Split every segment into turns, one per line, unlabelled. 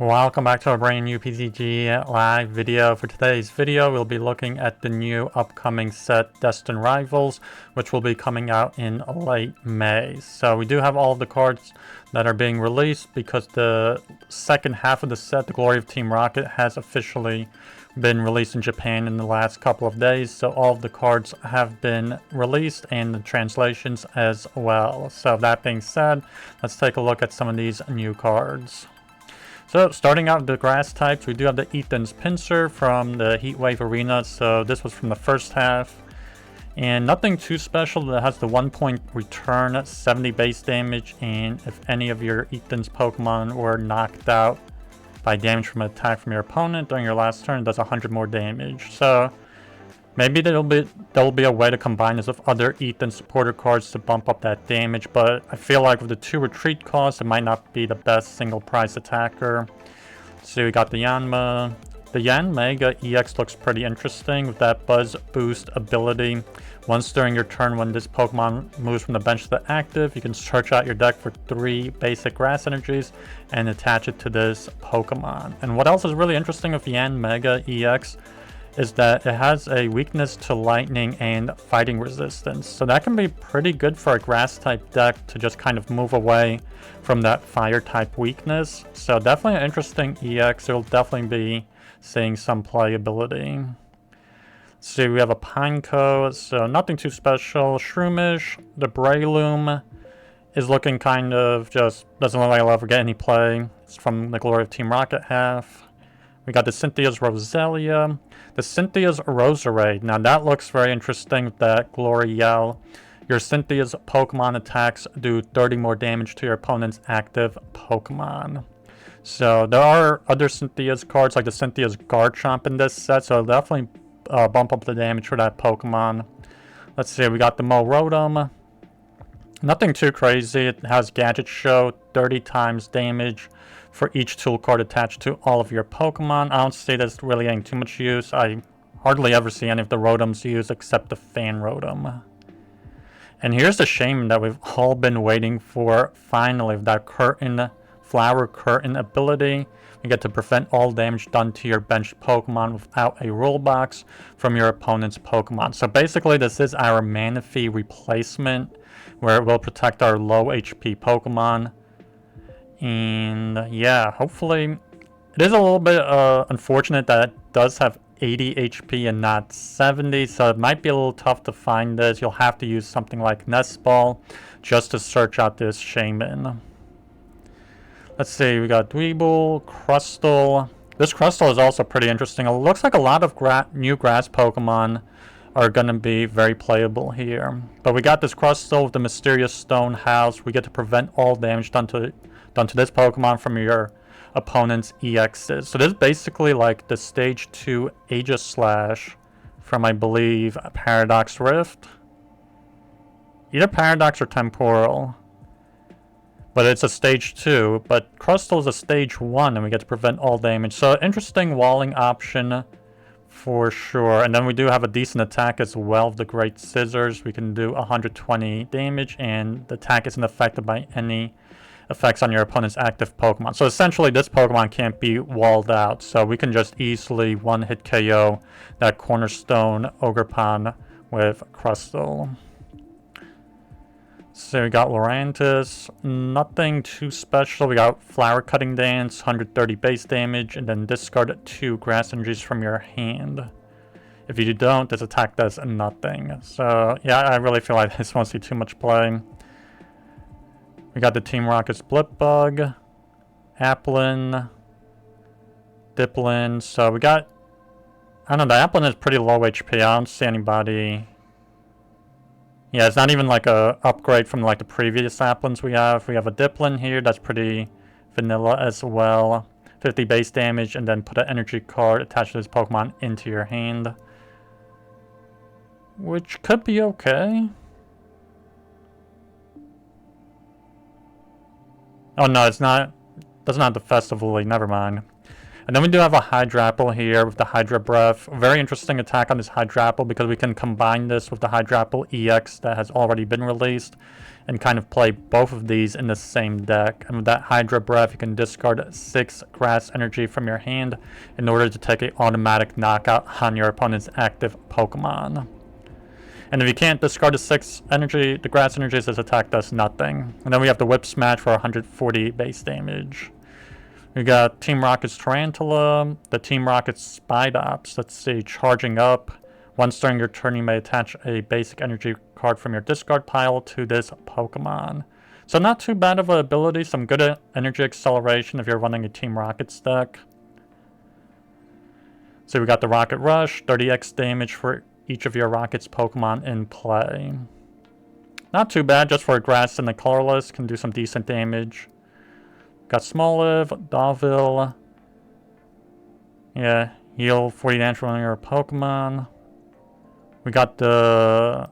Welcome back to a brand new PTCG live video. For today's video, we'll be looking at the new upcoming set Destined Rivals, which will be coming out in late May. So we do have all of the cards that are being released because the second half of the set, the Glory of Team Rocket, has officially been released in Japan in the last couple of days. So all of the cards have been released and the translations as well. So that being said, let's take a look at some of these new cards. So starting out with the grass types, we do have the Ethan's Pincer from the Heatwave Arena. So this was from the first half. And nothing too special. That has the 1-point return, 70 base damage. And if any of your Ethan's Pokemon were knocked out by damage from an attack from your opponent during your last turn, it does 100 more damage. So maybe there'll be a way to combine this with other Ethan supporter cards to bump up that damage, but I feel like with the 2 retreat costs, it might not be the best single price attacker. So we got the Yanma. The Yanmega EX looks pretty interesting with that Buzz Boost ability. Once during your turn when this Pokemon moves from the bench to the active, you can search out your deck for 3 basic grass energies and attach it to this Pokemon. And what else is really interesting with Yanmega EX is that it has a weakness to lightning and fighting resistance. So that can be pretty good for a grass type deck to just kind of move away from that fire type weakness. So definitely an interesting EX. It'll definitely be seeing some playability. See, we have a Pineco, so nothing too special. Shroomish, the Breloom is looking kind of just, doesn't look like it'll ever get any play. It's from the Glory of Team Rocket half. We got the Cynthia's Roselia. The Cynthia's Roserade. Now that looks very interesting with that Glory Yell. Your Cynthia's Pokemon attacks do 30 more damage to your opponent's active Pokemon. So there are other Cynthia's cards like the Cynthia's Garchomp in this set, so it'll definitely bump up the damage for that Pokemon. Let's see, we got the Morotom. Nothing too crazy. It has Gadget Show, 30 times damage for each tool card attached to all of your Pokemon. I don't see this really getting too much use. I hardly ever see any of the Rotoms used except the Fan Rotom. And here's the shame that we've all been waiting for. Finally, with that Flower Curtain ability, you get to prevent all damage done to your bench Pokemon without a rule box from your opponent's Pokemon. So basically, this is our Manaphy replacement, where it will protect our low HP Pokemon. And yeah, hopefully, it is a little bit unfortunate that it does have 80 HP and not 70, so it might be a little tough to find this. You'll have to use something like Nest Ball just to search out this Shaman. Let's see, we got Dweeble, Crustle. This Crustle is also pretty interesting. It looks like a lot of new grass Pokemon are going to be very playable here. But we got this Crustle with the Mysterious Stone House. We get to prevent all damage done to this Pokemon from your opponent's EXs. So this is basically like the Stage 2 Aegislash from, I believe, Paradox Rift. Either Paradox or Temporal. But it's a Stage 2. But Crustle is a Stage 1 and we get to prevent all damage. So interesting walling option for sure. And then we do have a decent attack as well with the Great Scissors. We can do 120 damage and the attack isn't affected by any effects on your opponent's active Pokemon. So essentially this Pokemon can't be walled out, so we can just easily one-hit KO that Cornerstone Ogerpon with Crustle. So we got Lurantis, nothing too special. We got Flower Cutting Dance, 130 base damage, and then discard 2 grass energies from your hand. If you don't, this attack does nothing. So yeah, I really feel like this won't see too much play. We got the Team Rocket's Blipbug, Applin, Diplin. So we got, I don't know, the Applin is pretty low HP. I don't see anybody. Yeah, it's not even like a upgrade from like the previous Applins we have. We have a Diplin here that's pretty vanilla as well. 50 base damage, and then put an energy card attached to this Pokemon into your hand, which could be okay. Oh no, it's not. That's not the Festival League, never mind. And then we do have a Hydrapple here with the Hydra Breath. Very interesting attack on this Hydrapple because we can combine this with the Hydrapple EX that has already been released. and kind of play both of these in the same deck. And with that Hydra Breath, you can discard 6 grass energy from your hand in order to take an automatic knockout on your opponent's active Pokemon. And if you can't discard the 6 energy, the grass energy, this attack does nothing. And then we have the Whip Smash for 140 base damage. We got Team Rocket's Tarantula, the Team Rocket's Spidops. Let's see, charging up. Once during your turn, you may attach a basic energy card from your discard pile to this Pokemon. So not too bad of an ability, some good energy acceleration if you're running a Team Rocket's deck. So we got the Rocket Rush, 30x damage for each of your Rocket's Pokemon in play. Not too bad, just for a grass and the colorless, can do some decent damage. Got Smoliv, Dawville. Yeah, heal 40 damage from your Pokemon. We got the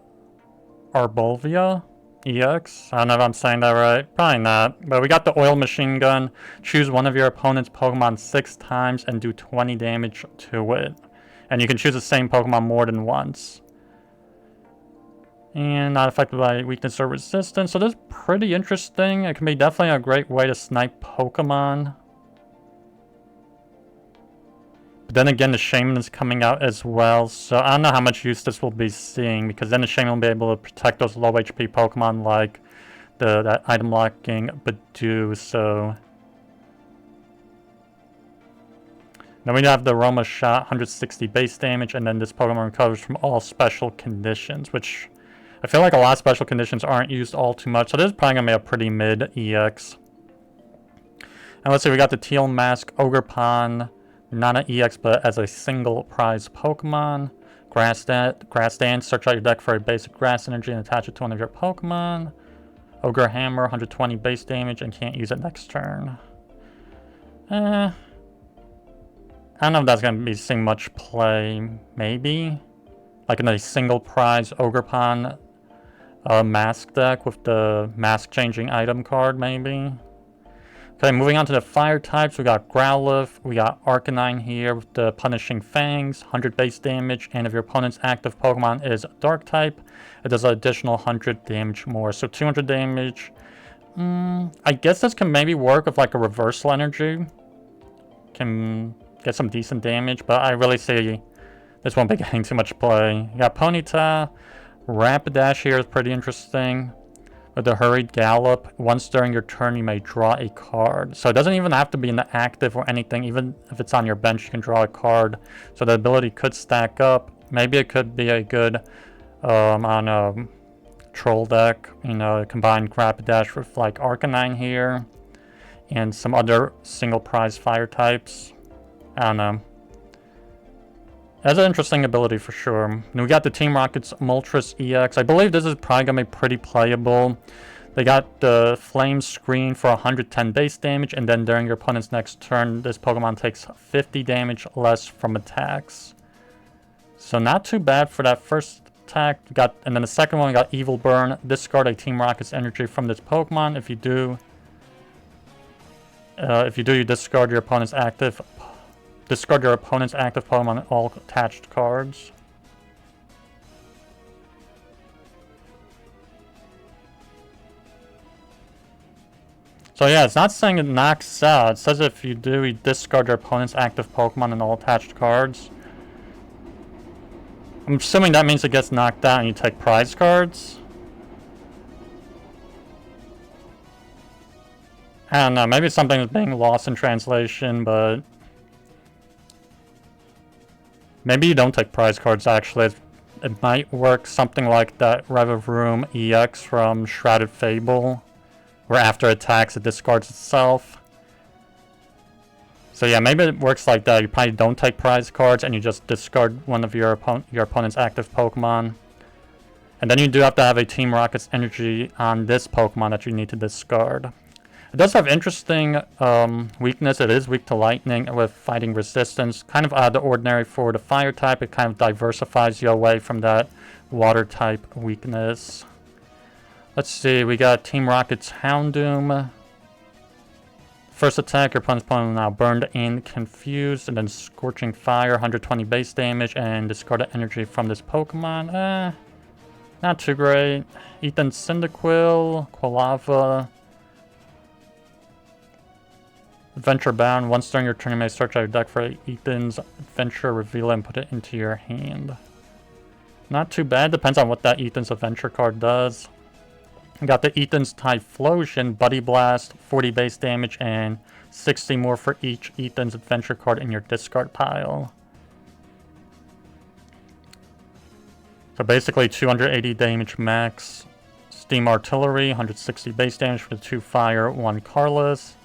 Arboliva EX. I don't know if I'm saying that right. Probably not. But we got the Oil Machine Gun. Choose one of your opponent's Pokemon 6 times and do 20 damage to it. And you can choose the same Pokemon more than once. And not affected by weakness or resistance. So this is pretty interesting. It can be definitely a great way to snipe Pokemon. But then again, the Shaman is coming out as well. So I don't know how much use this will be seeing. Because then the Shaman will be able to protect those low HP Pokemon like that item locking Badoo. So then we have the Aroma Shot, 160 base damage, and then this Pokemon recovers from all special conditions, which I feel like a lot of special conditions aren't used all too much, so this is probably going to be a pretty mid EX. And let's see, we got the Teal Mask, Ogerpon, not an EX, but as a single prize Pokemon. Grass Dance, search out your deck for a basic grass energy and attach it to one of your Pokemon. Ogre Hammer, 120 base damage, and can't use it next turn. I don't know if that's going to be seeing much play. Maybe. Like in a single prize Ogerpon mask deck with the mask changing item card, maybe. Okay, moving on to the fire types. We got Growlithe. We got Arcanine here with the Punishing Fangs. 100 base damage. And if your opponent's active Pokemon is Dark type, it does an additional 100 damage more. So 200 damage. I guess this can maybe work with like a Reversal Energy. Can get some decent damage, but I really see this won't be getting too much play. You got Ponyta. Rapidash here is pretty interesting. With the Hurried Gallop, once during your turn you may draw a card. So it doesn't even have to be in the active or anything. Even if it's on your bench, you can draw a card. So the ability could stack up. Maybe it could be a good on a troll deck. You know, combine Rapidash with like Arcanine here. And some other single prize fire types. I don't know. That's an interesting ability for sure. And we got the Team Rocket's Moltres EX. I believe this is probably going to be pretty playable. They got the Flame Screen for 110 base damage, and then during your opponent's next turn, this Pokemon takes 50 damage less from attacks. So not too bad for that first attack. And then the second one, we got Evil Burn. Discard a Team Rocket's energy from this Pokemon. If you do, you discard your opponent's active Pokemon and all attached cards. So yeah, it's not saying it knocks out. It says if you do, you discard your opponent's active Pokemon and all attached cards. I'm assuming that means it gets knocked out and you take prize cards. I don't know, maybe something is being lost in translation, but maybe you don't take prize cards, actually. It might work something like that Revavroom EX from Shrouded Fable, where after attacks it discards itself. So yeah, maybe it works like that. You probably don't take prize cards and you just discard one of your opponent's active Pokemon. And then you do have to have a Team Rocket's energy on this Pokemon that you need to discard. It does have interesting weakness. It is weak to lightning with fighting resistance. Kind of out of the ordinary for the fire type. It kind of diversifies you away from that water type weakness. Let's see, we got Team Rocket's Houndoom. First attack, your opponent's Pokemon now burned and confused. And then Scorching Fire, 120 base damage. And discard energy from this Pokemon. Not too great. Ethan Cyndaquil, Quilava, Adventure Bound. Once during your turn, you may search out your deck for Ethan's Adventure, reveal it, and put it into your hand. Not too bad. Depends on what that Ethan's Adventure card does. We got the Ethan's Typhlosion, Buddy Blast, 40 base damage, and 60 more for each Ethan's Adventure card in your discard pile. So basically 280 damage max. Steam Artillery, 160 base damage for the 2 fire, 1 Carless.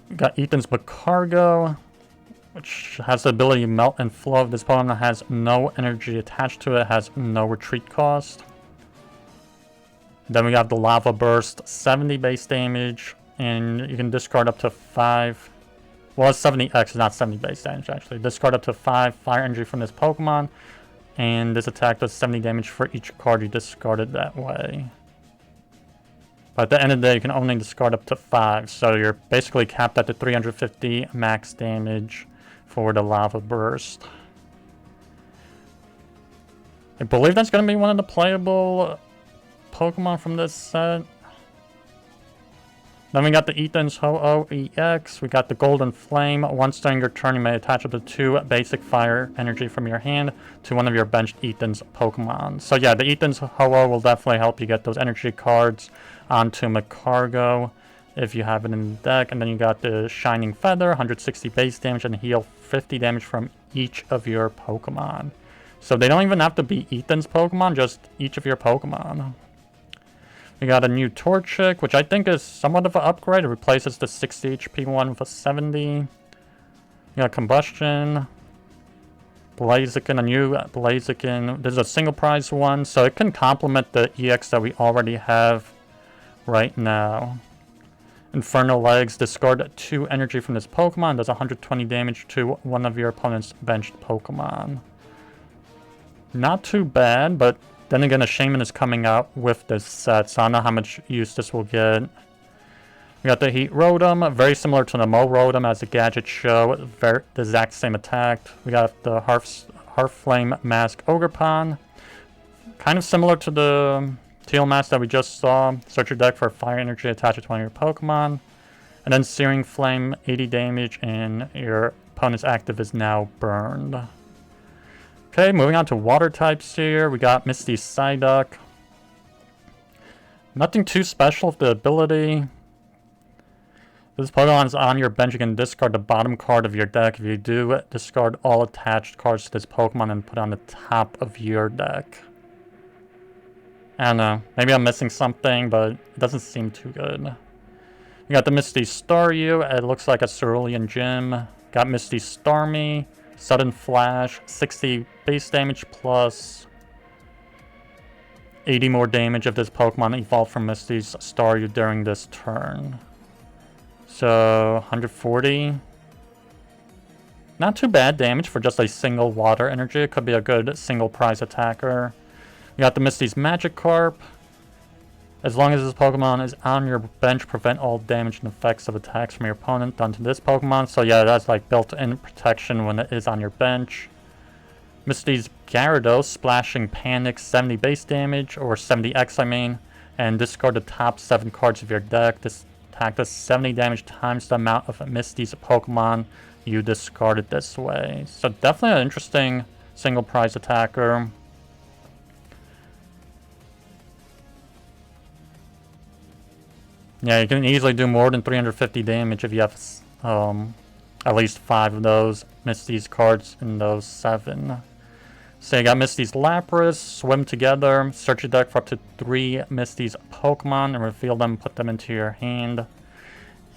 We got Ethan's Bacargo, which has the ability to melt and flow. This opponent has no energy attached to it, has no retreat cost. Then we have the Lava Burst, 70 base damage, and you can discard up to 5. Well, it's 70x, not 70 base damage actually. Discard up to 5 fire energy from this Pokemon, and this attack does 70 damage for each card you discarded that way. But at the end of the day, you can only discard up to 5, so you're basically capped at the 350 max damage for the Lava Burst. I believe that's going to be one of the playable Pokemon from this set. Then we got the Ethan's Ho-Oh EX. We got the Golden Flame. Once during your turn, you may attach up to 2 basic fire energy from your hand to one of your benched Ethan's Pokemon. So yeah, the Ethan's Ho-Oh will definitely help you get those energy cards onto Macargo if you have it in the deck. And then you got the Shining Feather, 160 base damage, and heal 50 damage from each of your Pokemon. So they don't even have to be Ethan's Pokemon, just each of your Pokemon. We got a new Torchic, which I think is somewhat of an upgrade. It replaces the 60 HP one with a 70. We got Combustion. Blaziken, a new Blaziken. This is a single prize one, so it can complement the EX that we already have right now. Infernal Legs, discard 2 energy from this Pokemon. Does 120 damage to one of your opponent's benched Pokemon. Not too bad, but then again, a Shaman is coming out with this set, so I don't know how much use this will get. We got the Heat Rotom, very similar to the Mo Rotom as the gadget show, the exact same attack. We got the Heartflame Mask Ogerpon, kind of similar to the Teal Mask that we just saw. Search your deck for fire energy attached to one of your Pokemon. And then Searing Flame, 80 damage, and your opponent's active is now burned. Okay, moving on to water types here. We got Misty Psyduck. Nothing too special with the ability. This Pokemon is on your bench. You can discard the bottom card of your deck. If you do, discard all attached cards to this Pokemon and put it on the top of your deck. I don't know. Maybe I'm missing something, but it doesn't seem too good. We got the Misty Staryu. It looks like a Cerulean Gym. Got Misty Starmie. Sudden Flash, 60 base damage plus 80 more damage if this Pokemon evolved from Misty's Staryu during this turn. So 140. Not too bad damage for just a single water energy. It could be a good single prize attacker. We got the Misty's Magikarp. As long as this Pokemon is on your bench, prevent all damage and effects of attacks from your opponent done to this Pokemon. So yeah, that's like built-in protection when it is on your bench. Misty's Gyarados, Splashing Panic, 70 base damage, or 70x I mean, and discard the top 7 cards of your deck. This attack does 70 damage times the amount of Misty's Pokemon you discarded this way. So definitely an interesting single prize attacker. Yeah, you can easily do more than 350 damage if you have at least 5 of those Misty's cards in those 7. So you got Misty's Lapras, Swim Together, search your deck for up to 3 Misty's Pokemon and reveal them, put them into your hand.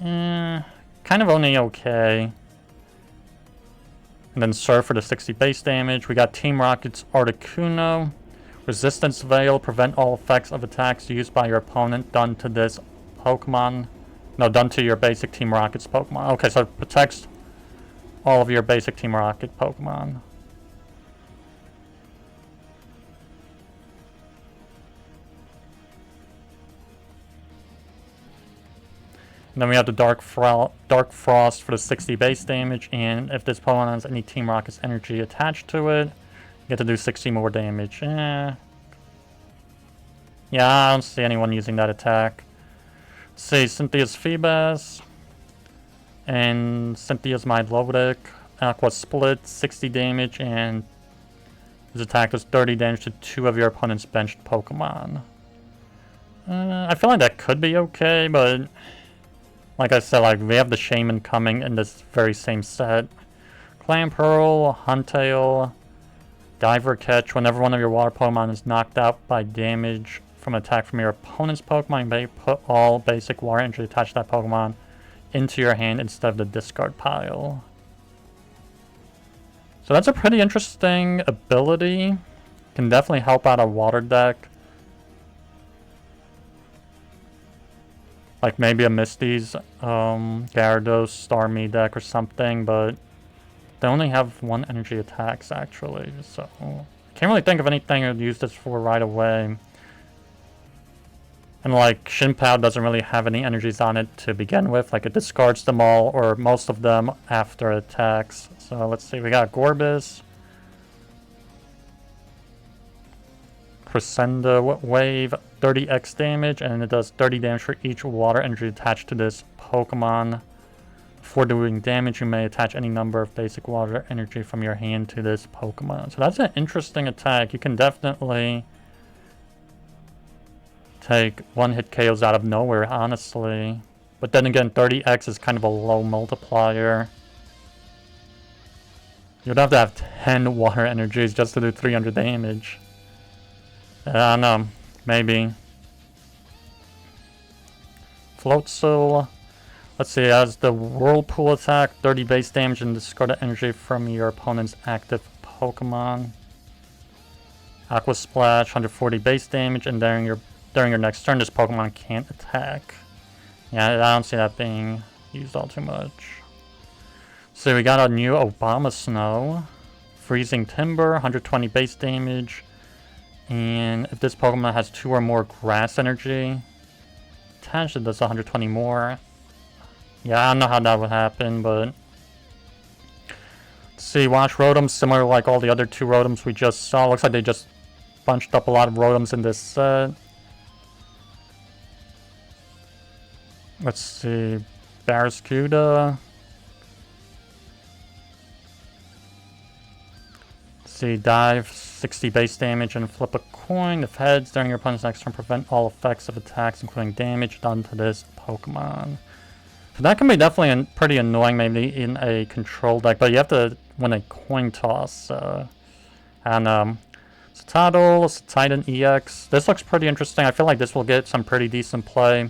Kind of only okay. And then Surf for the 60 base damage. We got Team Rocket's Articuno. Resistance Veil, prevent all effects of attacks used by your opponent done to this Pokemon. No, done to your basic Team Rocket's Pokemon. Okay, so it protects all of your basic Team Rocket Pokemon. And then we have the Dark Frost for the 60 base damage, and if this Pokemon has any Team Rocket's energy attached to it, you get to do 60 more damage. Yeah, I don't see anyone using that attack. Let's see, Cynthia's Phoebus. And Cynthia's Milotic. Aqua Split, 60 damage, and his attack does 30 damage to 2 of your opponent's benched Pokemon. I feel like that could be okay, but like I said, like we have the Shaman coming in this very same set. Clamperl, Huntail, Diver Catch. Whenever one of your water Pokemon is knocked out by damage from attack from your opponent's Pokemon, you may put all basic water energy attached to that Pokemon into your hand instead of the discard pile. So that's a pretty interesting ability. Can definitely help out a water deck. Like maybe a Misty's Gyarados Starmie deck or something, but they only have 1 energy attacks actually, so I can't really think of anything I'd use this for right away. And like Shinpao doesn't really have any energies on it to begin with, like it discards them all or most of them after attacks. So let's see, we got Gorbis, Crescendo Wave, 30x damage, and it does 30 damage for each water energy attached to this Pokemon. Before doing damage, you may attach any number of basic water energy from your hand to this Pokemon. So that's an interesting attack. You can definitely take 1-hit KOs out of nowhere, honestly. But then again, 30x is kind of a low multiplier. You'd have to have 10 water energies just to do 300 damage. I don't know. Maybe. Floatzel. Let's see, as the Whirlpool attack, 30 base damage and discarded energy from your opponent's active Pokemon. Aqua Splash, 140 base damage, and during your next turn, this Pokemon can't attack. Yeah, I don't see that being used all too much. So we got a new Obama Snow. Freezing Timber, 120 base damage. And if this Pokemon has 2 or more grass energy attached, it does 120 more. Yeah, I don't know how that would happen, but... Let's see, Wash Rotom, similar like all the other 2 Rotoms we just saw. Looks like they just bunched up a lot of Rotoms in this set. Let's see, Barraskewda. Let's see, Dive, 60 base damage, and flip a coin. If heads, during your opponent's next turn, prevent all effects of attacks, including damage done to this Pokemon. So that can be definitely pretty annoying maybe in a control deck, but you have to win a coin toss. And Citadel, Titan EX. This looks pretty interesting. I feel like this will get some pretty decent play.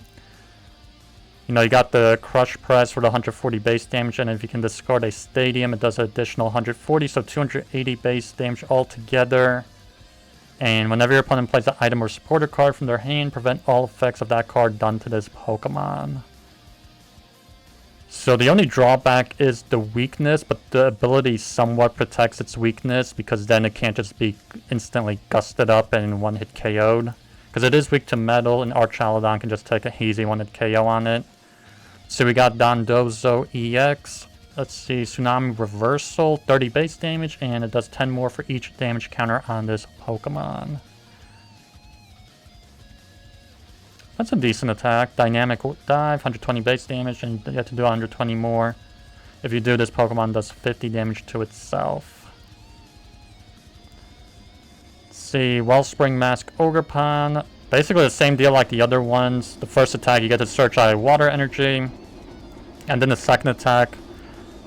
You know, you got the Crush Press for the 140 base damage, and if you can discard a Stadium, it does an additional 140, so 280 base damage altogether. And whenever your opponent plays an item or supporter card from their hand, prevent all effects of that card done to this Pokemon. So the only drawback is the weakness, but the ability somewhat protects its weakness, because then it can't just be instantly gusted up and 1-hit KO'd. Because it is weak to metal, and Archaludon can just take a easy 1-hit KO on it. So we got Dondozo EX. Let's see, Tsunami Reversal, 30 base damage, and it does 10 more for each damage counter on this Pokemon. That's a decent attack. Dynamic Dive, 120 base damage, and you have to do 120 more. If you do, this Pokemon does 50 damage to itself. Let's see, Wellspring Mask Ogerpon. Basically the same deal like the other ones. The first attack, you get to search out water energy. And then the second attack,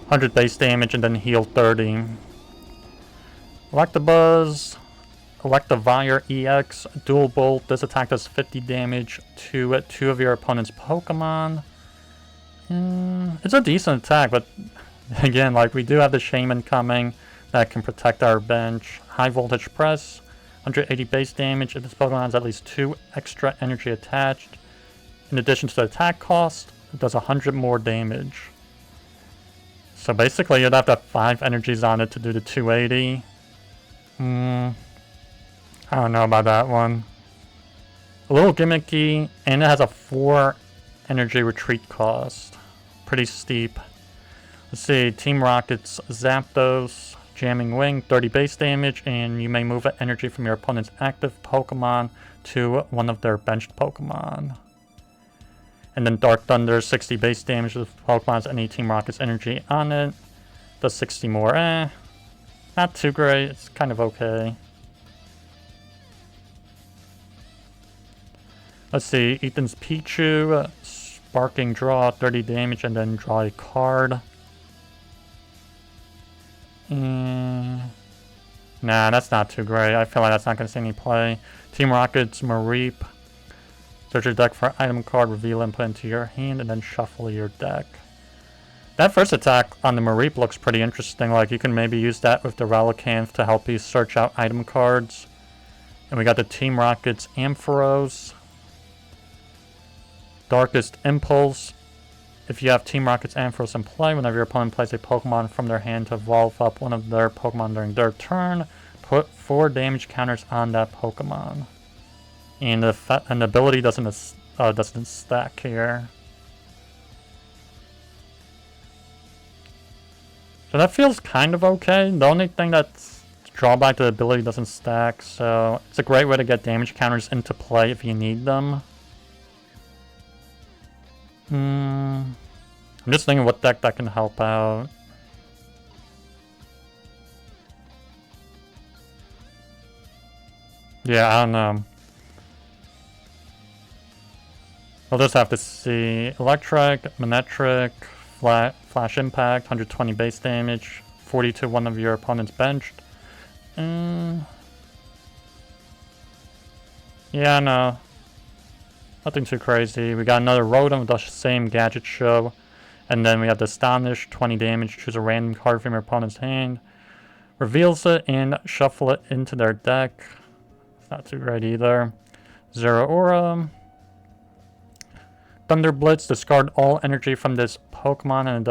100 base damage, and then heal 30. Electabuzz. Electivire EX, Dual Bolt. This attack does 50 damage to 2 of your opponent's Pokemon. It's a decent attack, but again, like we do have the Shaman coming that can protect our bench. High Voltage Press, 180 base damage. If this Pokemon has at least 2 extra energy attached, in addition to the attack cost, it does 100 more damage. So basically, you'd have to have 5 energies on it to do the 280. I don't know about that one. A little gimmicky, and it has a 4 energy retreat cost. Pretty steep. Let's see, Team Rocket's Zapdos, Jamming Wing, 30 base damage, and you may move energy from your opponent's active Pokemon to one of their benched Pokemon. And then Dark Thunder, 60 base damage with Pokemon's any Team Rocket's energy on it. Does 60 more, not too great, it's kind of okay. Let's see, Ethan's Pichu, Sparking Draw, 30 damage, and then draw a card. Nah, that's not too great. I feel like that's not going to see any play. Team Rocket's Mareep. Search your deck for an item card, reveal and put into your hand, and then shuffle your deck. That first attack on the Mareep looks pretty interesting. Like, you can maybe use that with the Relicanth to help you search out item cards. And we got the Team Rocket's Ampharos. Darkest Impulse. If you have Team Rocket's Ampharos in play, whenever your opponent plays a Pokemon from their hand to evolve up one of their Pokemon during their turn, put 4 damage counters on that Pokemon. And the ability doesn't stack here. So that feels kind of okay. The only thing that's drawback to the ability doesn't stack, so it's a great way to get damage counters into play if you need them. I'm just thinking what deck that can help out. Yeah, I don't know. We'll just have to see. Electric, Manectric, Flash Impact, 120 base damage, 40 to one of your opponent's benched. Yeah, no. Nothing too crazy. We got another Rotom with the same gadget show. And then we have the Astonish, 20 damage. Choose a random card from your opponent's hand. Reveals it and shuffle it into their deck. It's not too great either. Zeraora. Thunder Blitz. Discard all energy from this Pokemon and it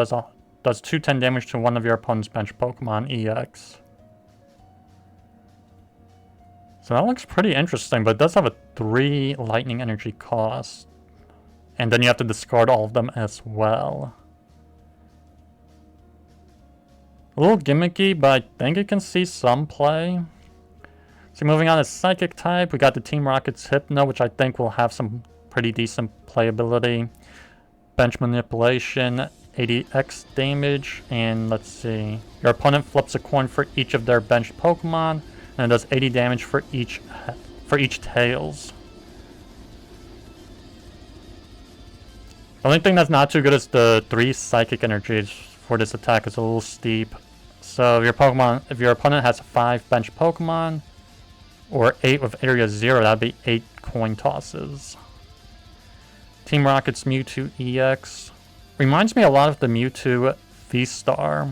does 210 damage to one of your opponent's bench Pokemon EX. So that looks pretty interesting, but it does have a 3 lightning energy cost. And then you have to discard all of them as well. A little gimmicky, but I think it can see some play. So moving on to Psychic type, we got the Team Rocket's Hypno, which I think will have some pretty decent playability. Bench Manipulation, 80x damage, and let's see. Your opponent flips a coin for each of their benched Pokemon. And it does 80 damage for each Tails. The only thing that's not too good is the 3 Psychic energies for this attack is a little steep. So if your opponent has 5 bench Pokemon, or 8 with area 0, that'd be 8 coin tosses. Team Rocket's Mewtwo EX reminds me a lot of the Mewtwo V-Star.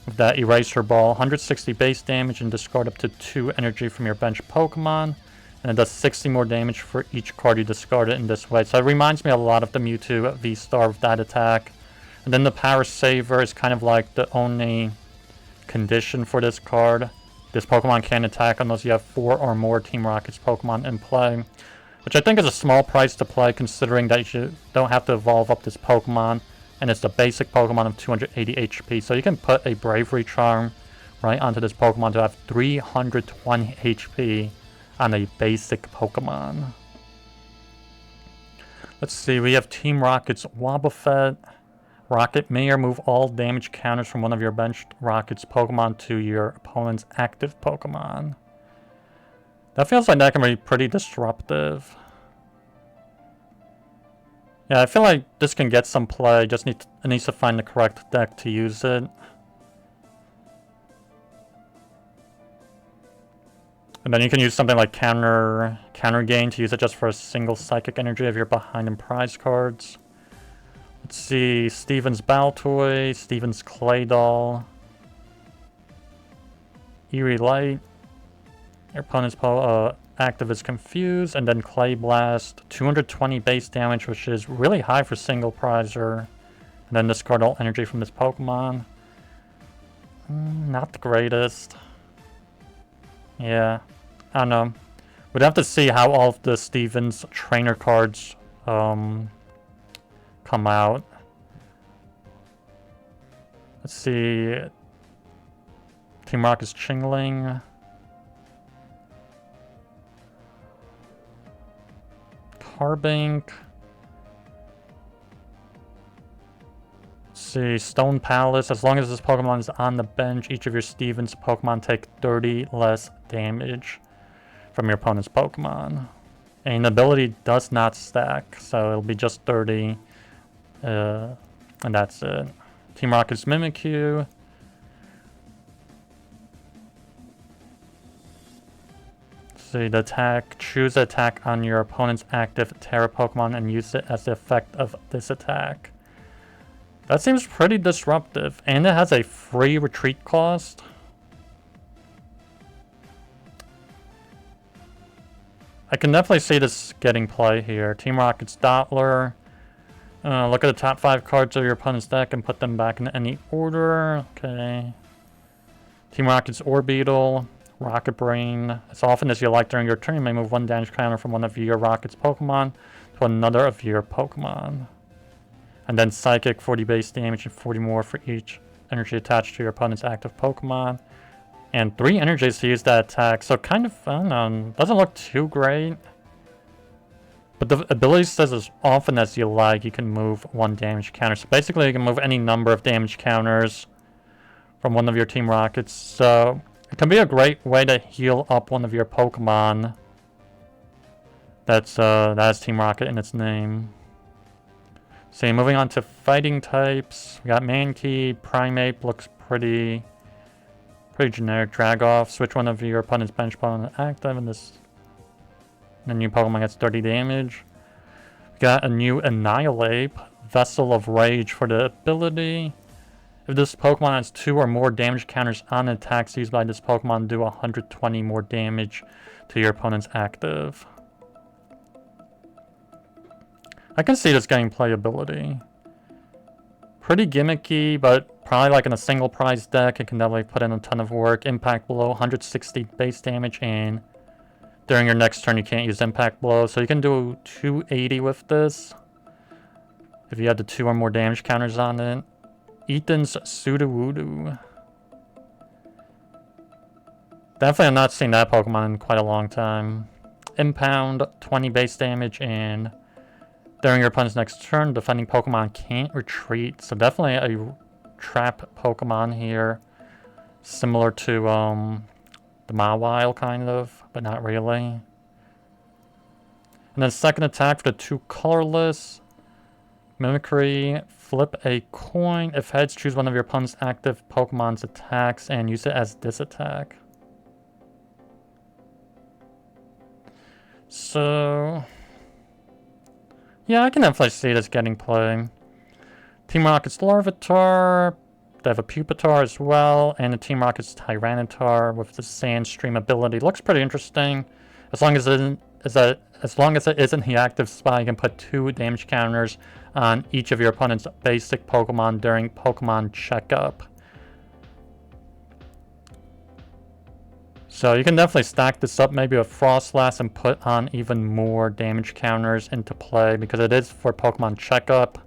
With that Eraser Ball, 160 base damage and discard up to 2 energy from your bench Pokemon. And it does 60 more damage for each card you discard it in this way. So it reminds me a lot of the Mewtwo V-Star with that attack. And then the Power Saver is kind of like the only condition for this card. This Pokemon can't attack unless you have 4 or more Team Rocket's Pokemon in play. Which I think is a small price to play considering that you don't have to evolve up this Pokemon. And it's the basic Pokemon of 280 HP. So you can put a Bravery Charm right onto this Pokemon to have 320 HP on a basic Pokemon. Let's see, we have Team Rocket's Wobbuffet. Rocket may remove all damage counters from one of your benched Rocket's Pokemon to your opponent's active Pokemon. That feels like that can be pretty disruptive. Yeah, I feel like this can get some play, just it needs to find the correct deck to use it. And then you can use something like Counter Gain to use it just for a single Psychic Energy if you're behind in prize cards. Let's see, Steven's Baltoy, Steven's Claydol, Eerie Light, your opponent's active is Confused, and then Clay Blast, 220 base damage, which is really high for single prizer. And then discard all energy from this Pokemon. Not the greatest. Yeah, I don't know. We'd have to see how all of the Steven's trainer cards come out. Let's see. Team Rocket's Chingling. Carbink. Let's see, Stone Palace. As long as this Pokemon is on the bench, each of your Stevens Pokemon take 30 less damage from your opponent's Pokemon. And the ability does not stack, so it'll be just 30. And that's it. Team Rocket's Mimikyu. See the attack. Choose the attack on your opponent's active Terra Pokemon and use it as the effect of this attack. That seems pretty disruptive. And it has a free retreat cost. I can definitely see this getting play here. Team Rocket's Dottler. Look at the top 5 cards of your opponent's deck and put them back in any order. Okay. Team Rocket's Orbeetle. Rocket Brain. As often as you like during your turn, you may move 1 damage counter from one of your Rocket's Pokemon to another of your Pokemon. And then Psychic, 40 base damage and 40 more for each energy attached to your opponent's active Pokemon. And 3 energies to use that attack. So kind of, I don't know, doesn't look too great. But the ability says as often as you like, you can move 1 damage counter. So basically you can move any number of damage counters from one of your Team Rockets. So it can be a great way to heal up one of your Pokemon that has Team Rocket in its name. So moving on to fighting types. We got Mankey, Primeape looks pretty generic. Dragoff, switch one of your opponent's bench Pokemon active and the new Pokemon gets 30 damage. We got a new Annihilate, Vessel of Rage for the ability. If this Pokemon has 2 or more damage counters on attacks used by this Pokemon, do 120 more damage to your opponent's active. I can see this getting playability. Pretty gimmicky, but probably like in a single prize deck, it can definitely put in a ton of work. Impact Blow, 160 base damage, and during your next turn you can't use Impact Blow, so you can do 280 with this if you had the 2 or more damage counters on it. Ethan's Sudowoodo. Definitely I'm not seeing that Pokemon in quite a long time. Impound, 20 base damage, and during your opponent's next turn, defending Pokemon can't retreat. So definitely a trap Pokemon here. Similar to the Mawile kind of, but not really. And then second attack for the 2 colorless. Mimicry, flip a coin. If heads, choose one of your opponent's active Pokemon's attacks and use it as this attack. So yeah, I can definitely see this getting play. Team Rocket's Larvitar. They have a Pupitar as well, and the Team Rocket's Tyranitar with the Sandstream ability. Looks pretty interesting. As long as it isn't the active spot, you can put 2 damage counters on each of your opponent's basic Pokemon during Pokemon Checkup. So you can definitely stack this up maybe with Frostlass and put on even more damage counters into play because it is for Pokemon Checkup.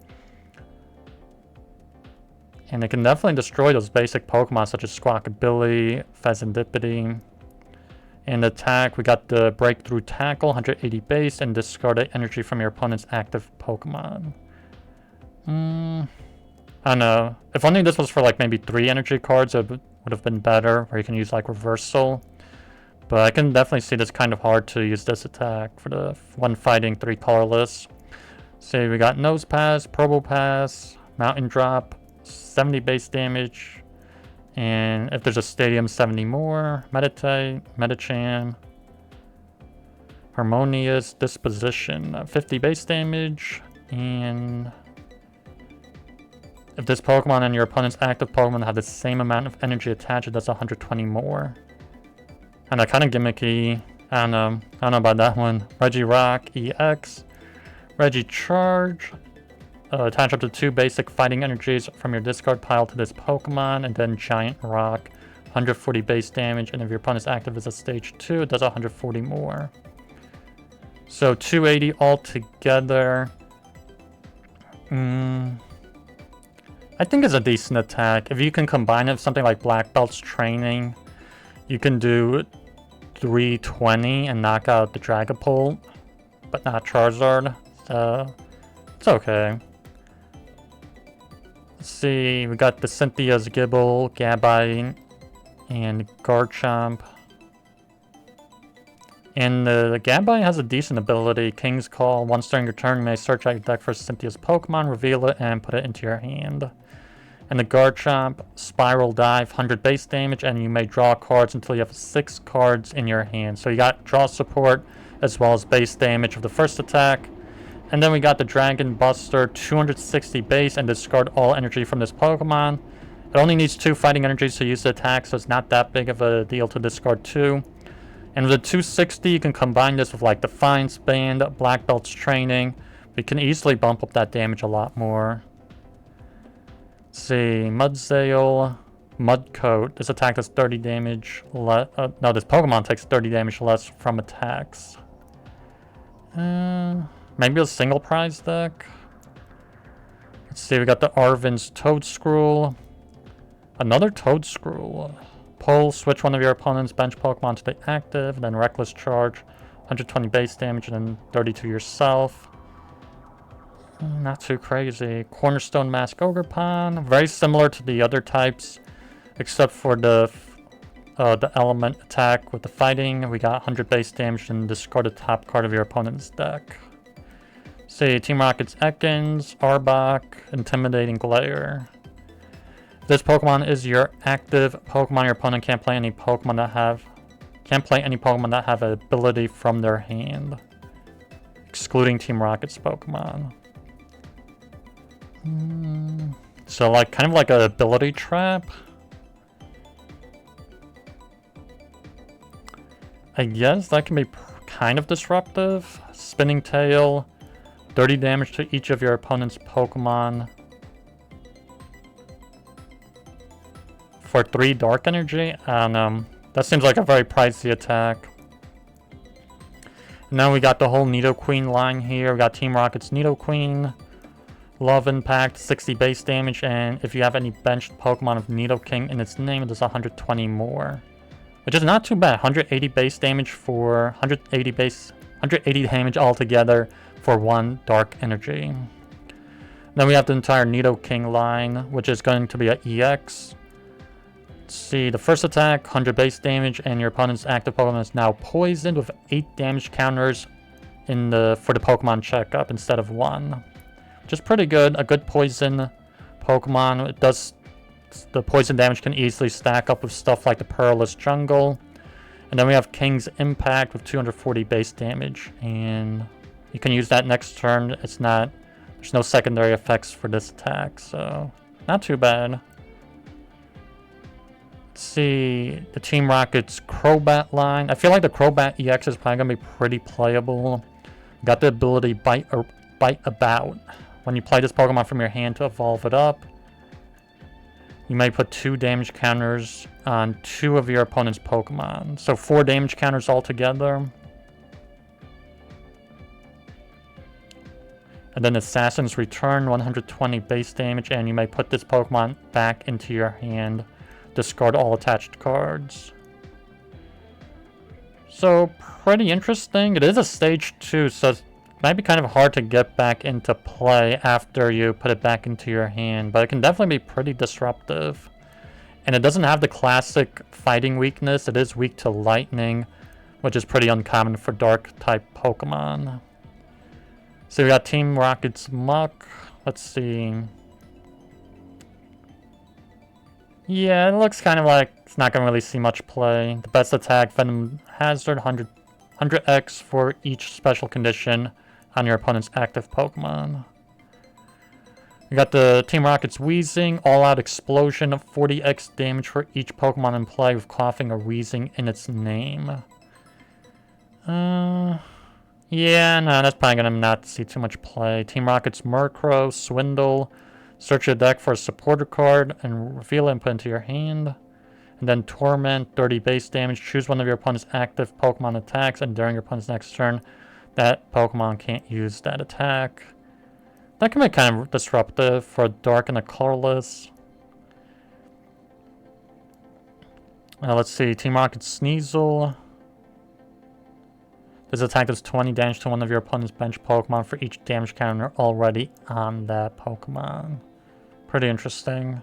And it can definitely destroy those basic Pokemon such as Squawkabilly, Pheasantipity. In attack, we got the Breakthrough Tackle, 180 base, and discard energy from your opponent's active Pokemon. I don't know. If only this was for like maybe 3 energy cards, it would have been better, where you can use like Reversal. But I can definitely see this kind of hard to use this attack for the 1 fighting 3 colorless. Say we got Nose Pass, Probopass, Mountain Drop, 70 base damage. And if there's a Stadium, 70 more. Meditate, Medicham, Harmonious Disposition, 50 base damage. And if this Pokemon and your opponent's active Pokemon have the same amount of energy attached, it does 120 more. And kind of gimmicky. I don't know about that one. Regirock EX, Regicharge. Attach up to 2 basic fighting energies from your discard pile to this Pokemon, and then Giant Rock, 140 base damage, and if your opponent's active is a stage 2, it does 140 more. So 280 altogether. I I think it's a decent attack. If you can combine it with something like Black Belt's Training, you can do 320 and knock out the Dragapult, but not Charizard. So it's okay. Let's see, we got the Cynthia's Gibble, Gabite, and Garchomp. And the Gabite has a decent ability, King's Call. Once during your turn, you may search out your deck for Cynthia's Pokemon, reveal it, and put it into your hand. And the Garchomp, Spiral Dive, 100 base damage, and you may draw cards until you have 6 cards in your hand. So you got draw support, as well as base damage of the first attack. And then we got the Dragon Buster, 260 base, and discard all energy from this Pokemon. It only needs 2 fighting energies to use the attack, so it's not that big of a deal to discard 2. And with the 260, you can combine this with like Defiance Band, Black Belt's Training. We can easily bump up that damage a lot more. Let's see, Mudsail, Mudcoat. This attack does 30 damage less. No, this Pokemon takes 30 damage less from attacks. Maybe a single prize deck. Let's see, we got the Arvin's Toedscruel. Another Toedscruel. Pull, switch one of your opponent's bench Pokemon to the active, then Reckless Charge, 120 base damage, and then 30 to yourself. Not too crazy. Cornerstone Mask Ogerpon. Very similar to the other types, except for the element attack with the fighting. We got 100 base damage and discard the top card of your opponent's deck. See, Team Rocket's Ekans, Arbok, Intimidating Glare. If this Pokemon is your active Pokemon, your opponent can't play any Pokemon that have an ability from their hand, excluding Team Rocket's Pokemon. So like kind of like an ability trap. I guess that can be kind of disruptive. Spinning Tail, 30 damage to each of your opponent's Pokemon for 3 Dark Energy. I don't know. That seems like a very pricey attack. Now we got the whole Nidoqueen line here. We got Team Rocket's Nidoqueen. Love Impact, 60 base damage, and if you have any benched Pokemon of Nidoking in its name, it does 120 more. Which is not too bad. 180 base damage for 180 damage altogether for 1 Dark Energy. Then we have the entire Nidoking line, which is going to be an EX. Let's see, the first attack, 100 base damage, and your opponent's active Pokemon is now poisoned with 8 damage counters for the Pokemon checkup instead of 1. Which is pretty good. A good poison Pokemon. The poison damage can easily stack up with stuff like the Perilous Jungle. And then we have King's Impact with 240 base damage. And you can use that next turn. There's no secondary effects for this attack, so not too bad. Let's see, the Team Rocket's Crobat line. I feel like the Crobat EX is probably going to be pretty playable. Got the ability Bite About. When you play this Pokemon from your hand to evolve it up, you may put 2 damage counters on 2 of your opponent's Pokemon. So 4 damage counters altogether. And then Assassin's Return, 120 base damage, and you may put this Pokemon back into your hand. Discard all attached cards. So pretty interesting. It is a stage 2, so might be kind of hard to get back into play after you put it back into your hand, but it can definitely be pretty disruptive. And it doesn't have the classic fighting weakness. It is weak to lightning, which is pretty uncommon for dark type Pokemon. So we got Team Rocket's Muck. Let's see. Yeah, it looks kind of like it's not going to really see much play. The best attack, Venom Hazard, 100x for each special condition on your opponent's active Pokemon. We got the Team Rocket's Wheezing, All-Out Explosion, 40x damage for each Pokemon in play with coughing or wheezing in its name. Yeah, no, that's probably gonna not see too much play. Team Rocket's Murkrow, Swindle, search your deck for a supporter card and reveal it and put it into your hand. And then Torment, 30 base damage, choose one of your opponent's active Pokemon attacks, and during your opponent's next turn, that Pokemon can't use that attack. That can be kind of disruptive for a dark and a colorless. Let's see, Team Rocket Sneasel. This attack does 20 damage to one of your opponent's bench Pokemon for each damage counter already on that Pokemon. Pretty interesting.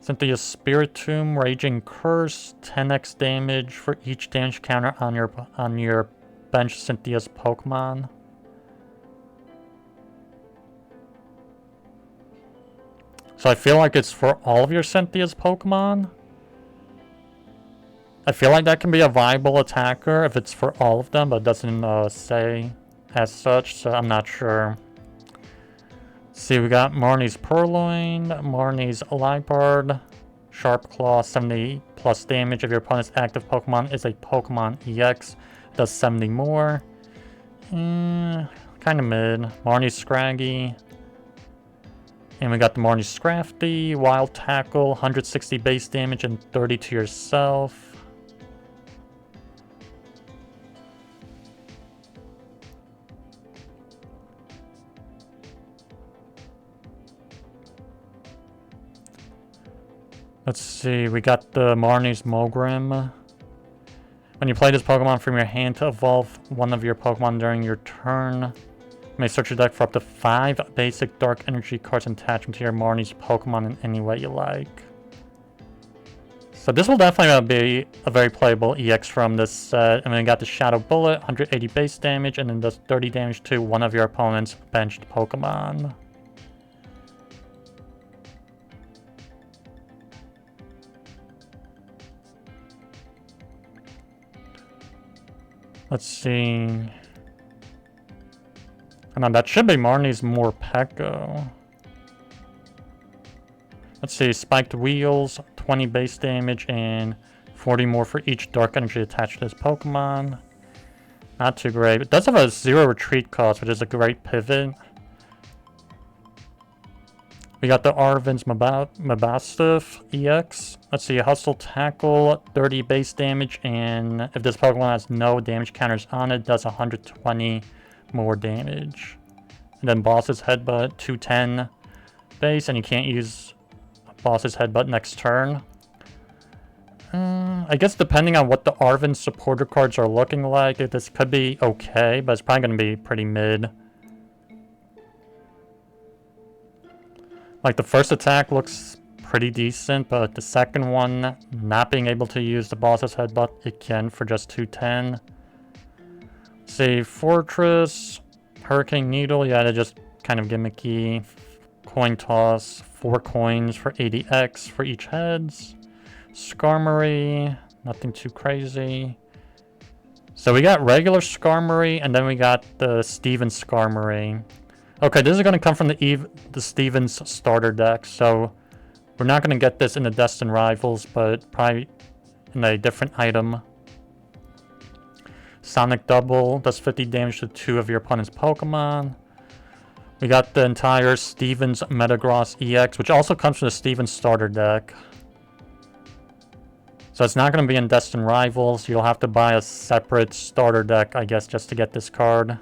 Cynthia's Spiritomb, Raging Curse, 10x damage for each damage counter on your bench Cynthia's Pokemon. So I feel like it's for all of your Cynthia's Pokemon. I feel like that can be a viable attacker if it's for all of them, but it doesn't say as such, so I'm not sure. Let's see, we got Marnie's Purloin, Marnie's Liepard, Sharp Claw, 70 plus damage if your opponent's active Pokemon is a Pokemon EX, does 70 more. Kind of mid. Marnie's Scraggy. And we got the Marnie's Scrafty, Wild Tackle, 160 base damage and 30 to yourself. Let's see, we got the Marnie's Mogrim. When you play this Pokemon from your hand to evolve one of your Pokemon during your turn, you may search your deck for up to 5 basic Dark Energy cards and attach them to your Marnie's Pokemon in any way you like. So this will definitely be a very playable EX from this set. And then we got the Shadow Bullet, 180 base damage, and then does 30 damage to one of your opponent's benched Pokemon. Let's see. Oh, no, that should be Marnie's Morpeko. Let's see, Spiked Wheels, 20 base damage and 40 more for each Dark Energy attached to this Pokemon. Not too great. It does have a 0 retreat cost, which is a great pivot. We got the Arvin's Mabastiff EX. Let's see, Hustle Tackle, 30 base damage, and if this Pokemon has no damage counters on it, does 120 more damage. And then Boss's Headbutt, 210 base, and you can't use Boss's Headbutt next turn. I guess depending on what the Arvin supporter cards are looking like, this could be okay, but it's probably going to be pretty mid. Like, the first attack looks pretty decent, but the second one, not being able to use the Boss's Headbutt again for just 210. See, Fortress, Hurricane Needle, yeah, they're just kind of gimmicky. Coin Toss, 4 coins for 80x for each heads. Skarmory, nothing too crazy. So we got regular Skarmory, and then we got the Steven Skarmory. Okay, this is going to come from the Steven's starter deck, so we're not going to get this in the Destined Rivals, but probably in a different item. Sonic Double does 50 damage to 2 of your opponent's Pokemon. We got the entire Steven's Metagross EX, which also comes from the Steven's starter deck. So it's not going to be in Destined Rivals. You'll have to buy a separate starter deck, I guess, just to get this card.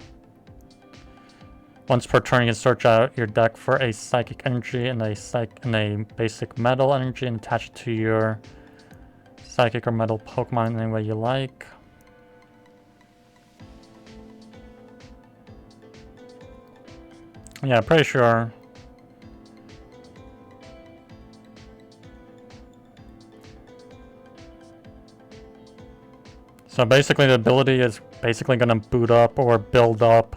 Once per turn, you can search out your deck for a Psychic Energy and a Basic Metal Energy and attach it to your Psychic or Metal Pokemon in any way you like. Yeah, pretty sure. So basically the ability is basically going to boot up or build up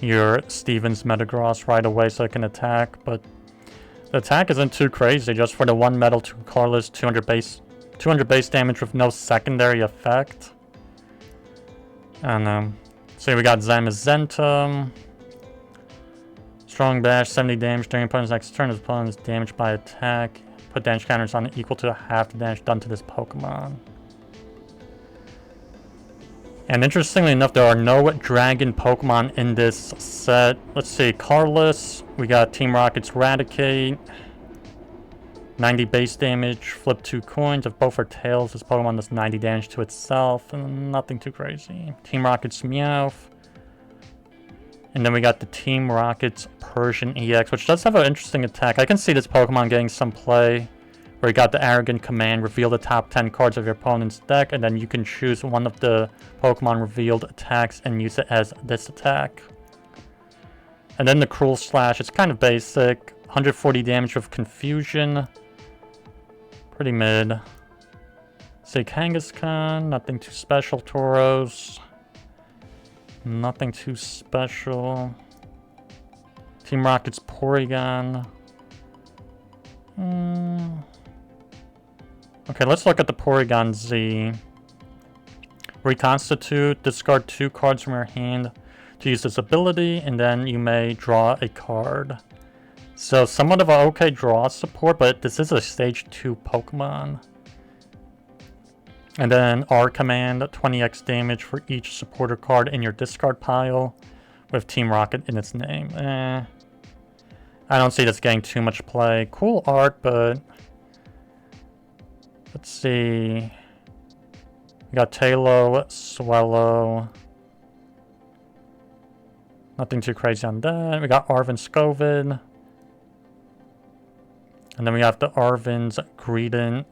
your Steven's Metagross right away so it can attack, but the attack isn't too crazy, just for the 1 metal, 2 colorless, 200 base damage with no secondary effect. And so we got Zamazenta. Strong Bash, 70 damage during opponent's next turn. His opponent is damaged by attack. Put damage counters on it equal to half the damage done to this Pokemon. And interestingly enough, there are no Dragon Pokemon in this set. Let's see, Carless. We got Team Rocket's Raticate. 90 base damage, flip 2 coins. If both are tails, this Pokemon does 90 damage to itself. And nothing too crazy. Team Rocket's Meowth. And then we got the Team Rocket's Persian EX, which does have an interesting attack. I can see this Pokemon getting some play, where you got the Arrogant Command, reveal the top 10 cards of your opponent's deck, and then you can choose one of the Pokemon revealed attacks and use it as this attack. And then the Cruel Slash, it's kind of basic. 140 damage with Confusion. Pretty mid. Say Kangaskhan, nothing too special. Tauros. Nothing too special. Team Rocket's Porygon. Okay, let's look at the Porygon Z. Reconstitute, discard 2 cards from your hand to use this ability, and then you may draw a card. So somewhat of an okay draw support, but this is a stage 2 Pokemon. And then R command, 20x damage for each supporter card in your discard pile with Team Rocket in its name. I don't see this getting too much play. Cool art, but let's see. We got Tailo, Swellow. Nothing too crazy on that. We got Arven Scovin. And then we have the Arven's Greedy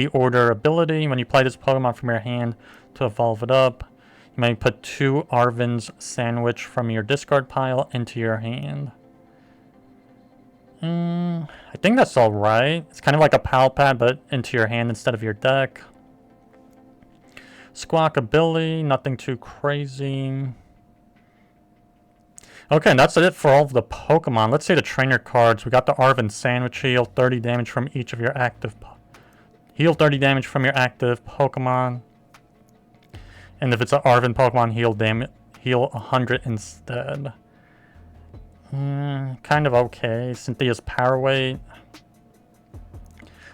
Order ability. When you play this Pokemon from your hand to evolve it up, you may put 2 Arven's Sandwich from your discard pile into your hand. I think that's alright. It's kind of like a Pal Pad, but into your hand instead of your deck. Squawk ability, nothing too crazy. Okay, and that's it for all of the Pokemon. Let's see the trainer cards. We got the Arven Sandwich Heal, 30 damage from each of your active Heal 30 damage from your active Pokemon. And if it's an Arven Pokemon, heal 100 instead. Kind of okay. Cynthia's Power Weight.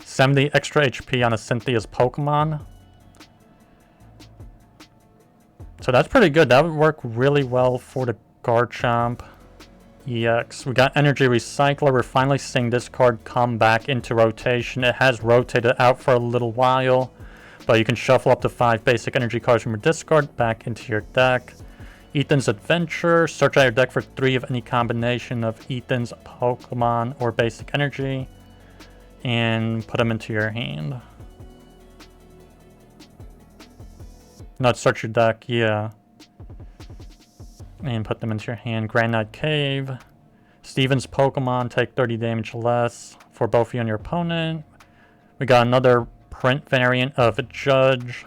70 extra HP on a Cynthia's Pokemon. So that's pretty good. That would work really well for the Garchomp EX. We got Energy Recycler. We're finally seeing this card come back into rotation. It has rotated out for a little while, but you can shuffle up to 5 basic energy cards from your discard back into your deck. Ethan's Adventure. Search out your deck for 3 of any combination of Ethan's Pokemon or basic energy and put them into your hand. No, search your deck, yeah. And put them into your hand. Granite Cave. Steven's Pokemon take 30 damage less for both you and your opponent. We got another print variant of Judge.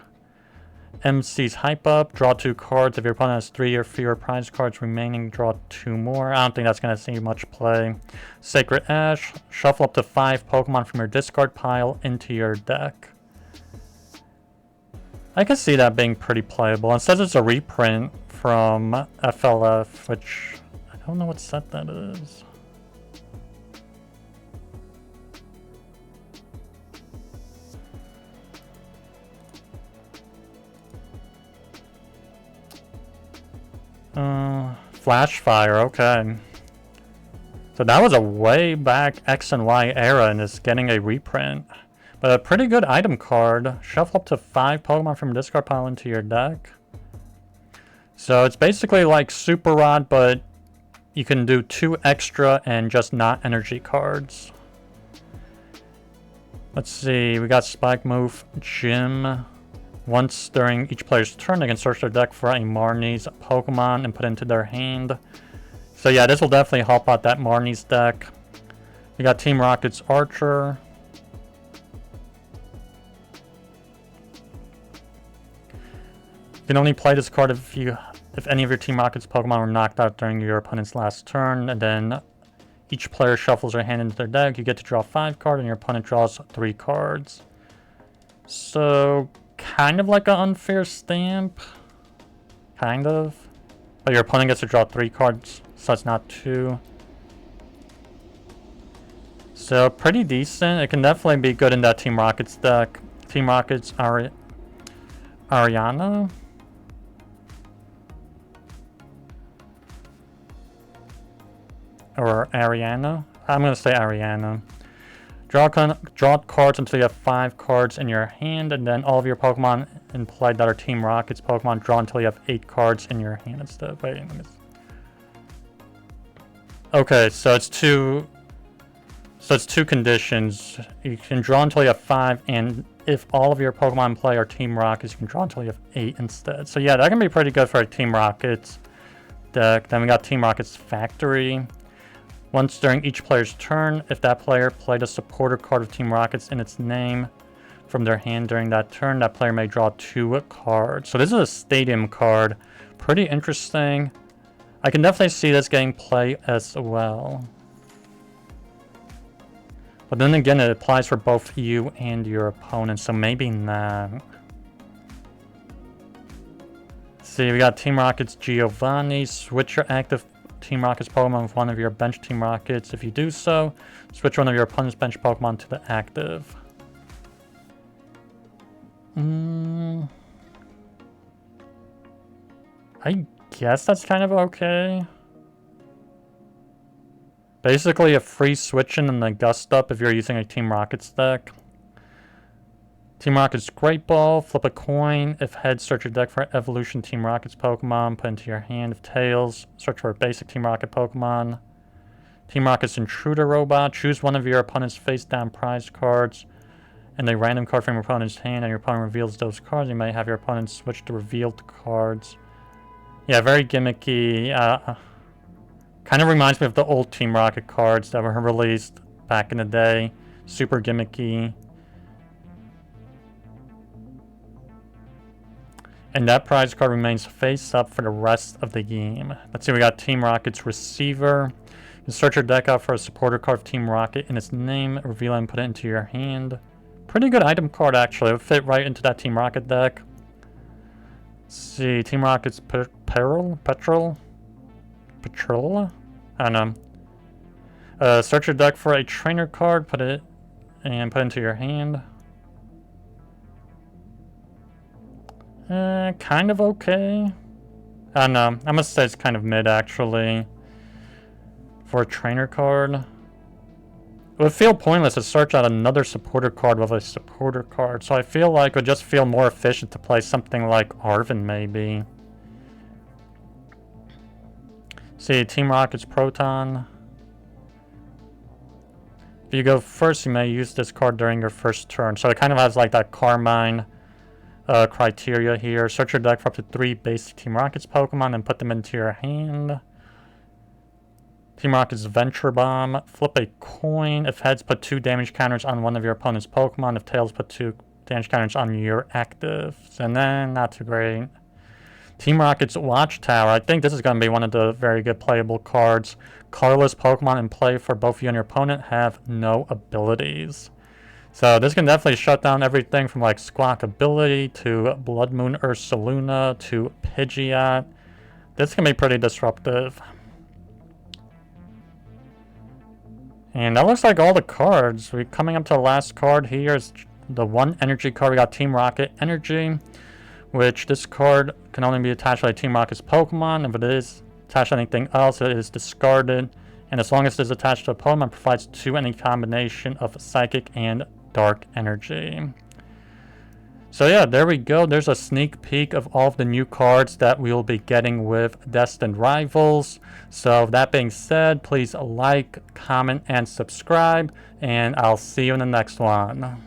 MC's Hype Up. Draw 2 cards. If your opponent has 3 or fewer prize cards remaining, draw 2 more. I don't think that's going to see much play. Sacred Ash. Shuffle up to 5 Pokemon from your discard pile into your deck. I can see that being pretty playable. It says it's a reprint from FLF, which I don't know what set that is. Flash Fire, okay. So that was a way back X and Y era and is getting a reprint. But a pretty good item card. Shuffle up to 5 Pokemon from discard pile into your deck. So it's basically like Super Rod, but you can do 2 extra and just not energy cards. Let's see, we got Spike Move, Gym. Once during each player's turn, they can search their deck for a Marnie's Pokemon and put it into their hand. So yeah, this will definitely help out that Marnie's deck. We got Team Rocket's Archer. You can only play this card if any of your Team Rocket's Pokemon were knocked out during your opponent's last turn, and then each player shuffles their hand into their deck. You get to draw 5 cards, and your opponent draws 3 cards. So, kind of like an unfair stamp. Kind of. But your opponent gets to draw 3 cards, so it's not 2. So, pretty decent. It can definitely be good in that Team Rocket's deck. Team Rocket's Ariana. Or Ariana. I'm going to say Ariana. Draw cards until you have 5 cards in your hand, and then all of your Pokemon in play that are Team Rocket's Pokemon draw until you have 8 cards in your hand instead. Wait, let me... Okay, so it's two conditions. You can draw until you have 5, and if all of your Pokemon in play are Team Rockets, you can draw until you have 8 instead. So yeah, that can be pretty good for a Team Rockets deck. Then we got Team Rockets Factory. Once during each player's turn, if that player played a supporter card of Team Rockets in its name from their hand during that turn, that player may draw 2 cards. So this is a stadium card. Pretty interesting. I can definitely see this getting play as well. But then again, it applies for both you and your opponent, so maybe not. See, we got Team Rockets Giovanni. Switch your active Team Rockets Pokemon with one of your bench Team Rockets. If you do so, switch one of your opponent's bench Pokemon to the active. I guess that's kind of okay. Basically a free switching and a gust up if you're using a Team Rockets deck. Team Rockets Great Ball, flip a coin. If heads, search your deck for Evolution Team Rockets Pokemon, put into your hand. If tails, search for a basic Team Rocket Pokemon. Team Rockets Intruder Robot, choose one of your opponent's face down prize cards and a random card from your opponent's hand, and your opponent reveals those cards. You may have your opponent switch to revealed cards. Yeah, very gimmicky. Kind of reminds me of the old Team Rocket cards that were released back in the day. Super gimmicky. And that prize card remains face up for the rest of the game. Let's see, we got Team Rocket's Receiver. You can search your deck out for a supporter card of Team Rocket in its name, reveal it and put it into your hand. Pretty good item card, actually. It would fit right into that Team Rocket deck. Let's see, Team Rocket's Petrol? I don't know. Search your deck for a trainer card, put it into your hand. Kind of okay. I don't know. I must say it's kind of mid, actually. For a trainer card. It would feel pointless to search out another supporter card with a supporter card. So I feel like it would just feel more efficient to play something like Arven, maybe. See, Team Rocket's Proton. If you go first, you may use this card during your first turn. So it kind of has like that Carmine criteria here. Search your deck for up to 3 basic Team Rockets Pokemon and put them into your hand. Team Rocket's Venture Bomb. Flip a coin. If heads, put 2 damage counters on one of your opponent's Pokemon. If tails, put 2 damage counters on your actives. And then, not too great. Team Rocket's Watchtower. I think this is going to be one of the very good playable cards. Colorless Pokemon in play for both you and your opponent have no abilities. So this can definitely shut down everything from like Squawk Ability to Blood Moon Ursaluna to Pidgeot. This can be pretty disruptive. And that looks like all the cards. We're coming up to the last card here. Is the one energy card. We got Team Rocket Energy, which this card can only be attached to a Team Rocket's Pokemon. If it is attached to anything else, it is discarded. And as long as it is attached to a Pokemon, it provides 2 any combination of Psychic and Dark Energy. So yeah, there we go. There's a sneak peek of all of the new cards that we will be getting with Destined Rivals. So that being said, please like, comment, and subscribe, and I'll see you in the next one.